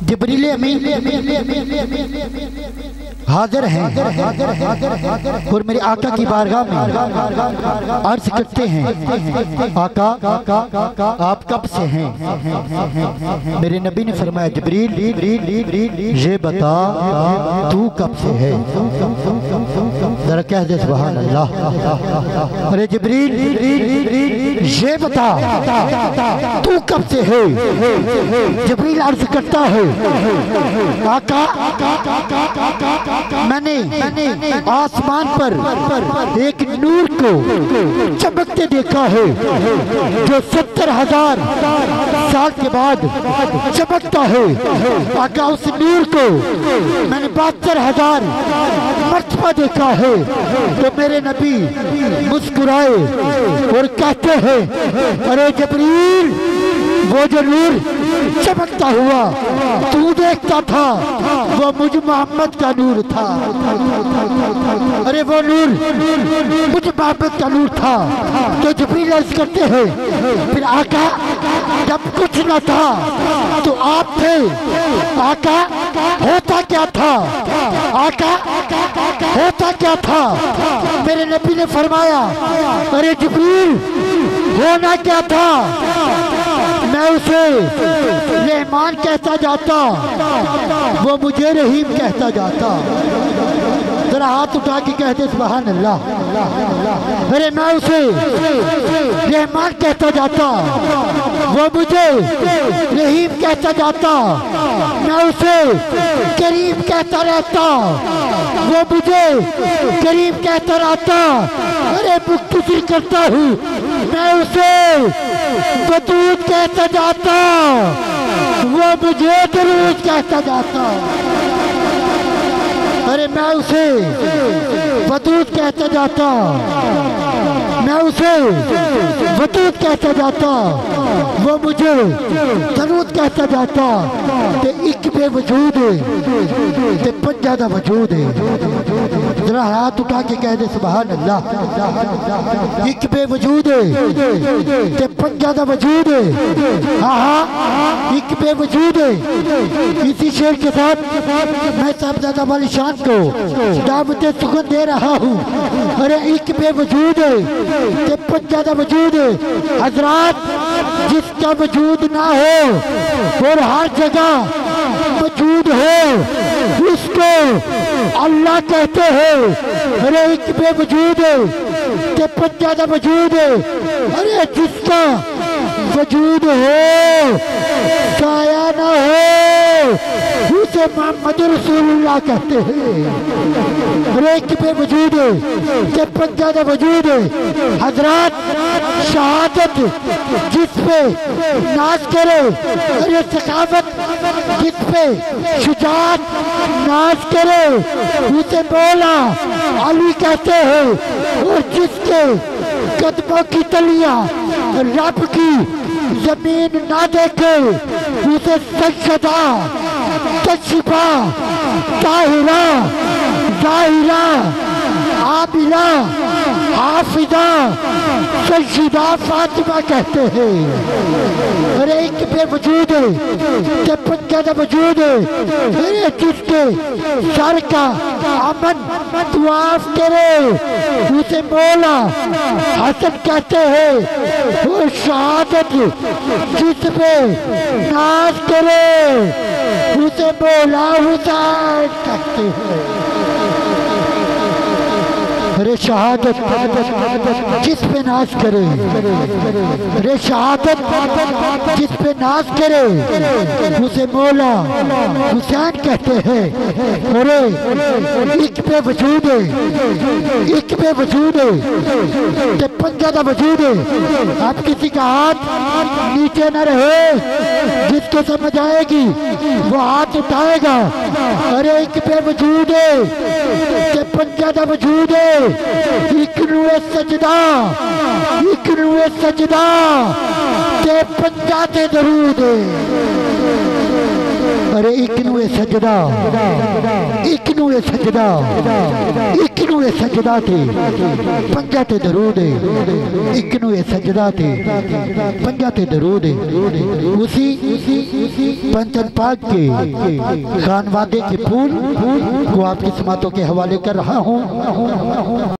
جبریل امین حاضر ہیں اور میرے آقا کی بارگاہ میں عرض کرتے ہیں آقا آپ کب سے ہیں؟ میرے نبی نے فرمایا جبریل یہ بتا تو کب سے ہے؟ ذرا کہہ دے سبحان اللہ۔ ارے جبریل یہ بتا تو کب سے ہے؟ جبریل عرض کرتا ہے آقا میں نے آسمان پر ایک نور کو چمکتے دیکھا ہے جو 70,000 سال کے بعد چمکتا ہے۔ آقا اس نور کو میں نے 72,000 مرتبہ دیکھا ہے۔ تو میرے نبی مسکرائے اور کہتے ہیں ارے جبریل وہ جو نور چمکتا ہوا تو دیکھتا تھا وہ مجھ محمد کا نور تھا۔ ارے وہ نور مجھ محمد کا نور تھا۔ تو جبریل عرض کرتے ہیں پھر آقا جب کچھ نہ تھا تو آپ تھے، آقا ہوتا کیا تھا؟ آقا ہوتا کیا تھا؟ میرے نبی نے فرمایا ارے جبریل ہونا کیا تھا؟ میں اسے رحمان کہتا جاتا، وہ مجھے رحیم کہتا جاتا۔ ذرا ہاتھ اٹھا کے کہتے سبحان اللہ۔ ارے میں اسے رحمان کہتا جاتا، وہ مجھے رحیم کہتا جاتا۔ میں اسے کریم کہتا رہتا، وہ مجھے کریم کہتا رہتا۔ ارے مختصر کرتا ہوں، میں اسے ودود کہتا جاتا، وہ مجھے درود کہتا جاتا۔ ارے میں اسے ودود کہتا جاتا، میں اسے ودود کہتا جاتا، وہ مجھے درود کہتا جاتا۔ تے ایک بے وجود ہے تے پنجادہ وجود ہے۔ ذرا ہاتھ اٹھا کے کہہ دے سبحان اللہ۔ ایک بے وجود ہے تے پنجادہ وجود ہے۔ ایک بے وجود ہے۔ اسی شعر کے ساتھ میں صاحبزادہ والی شان کو دعوت سخن دے رہا ہوں۔ ارے ایک بے وجود ہے تے پنجادہ وجود ہے۔ حضرات جس کا وجود نہ ہو اور ہر جگہ موجود ہو اس کو اللہ کہتے ہیں۔ ارے ایک بے وجود ہے تے پنجادہ وجود ہے۔ ارے جس کا وجود ہو سایہ نہ ہو اسے محمد رسول اللہ کہتے ہیں۔ ارے ایک بے وجود ہے تے پنجادہ وجود ہے۔ حضرات شہادت جس پہ ناز کرے، ارے سخاوت جس پہ شجاعت ناز کرے اسے مولا علی کہتے ہیں۔ اور جس کے قدموں کی تلیاں رب کی زمین نہ دیکھے اسے سجدہ تشبہ طاہرہ ظاہرہ عابدہ حافظہ سیدہ فاطمہ کہتے ہیں۔ ارے ایک بے وجود ہے تے پنجادہ وجود ہے۔ ارے جس کے سر کا امن طواف کرے اسے مولا حسن کہتے ہیں۔ وہ شہادت جس پہ ناز کرے اسے مولا حسین کہتے ہیں۔ ارے شہادت جس پہ ناز کرے، ارے شہادت جس پہ ناز کرے اسے مولا حسین کہتے ہیں۔ ارے ایک بے وجود ہے، ایک بے وجود ہے تے پنجادہ وجود ہے۔ اب کسی کا ہاتھ نیچے نہ رہے، جس کو سمجھ آئے گی وہ ہاتھ اٹھائے گا۔ ارے ایک بے وجود ہے تے پنجادہ وجود ہے۔ اکنوے سجدہ، اکنوے سجدہ تے پنجادہ درود ہے۔ ارے ایک نو سجدہ، ایک نو سجدہ، ایک نو سجدہ تھے، پنجہ تے درود ہے، ایک نو سجدہ تھے، پنجہ تے درود ہے۔ اسی پنجن پاک کے خان وادے کے پھول کو آپ کی سماعتوں کے حوالے کر رہا ہوں۔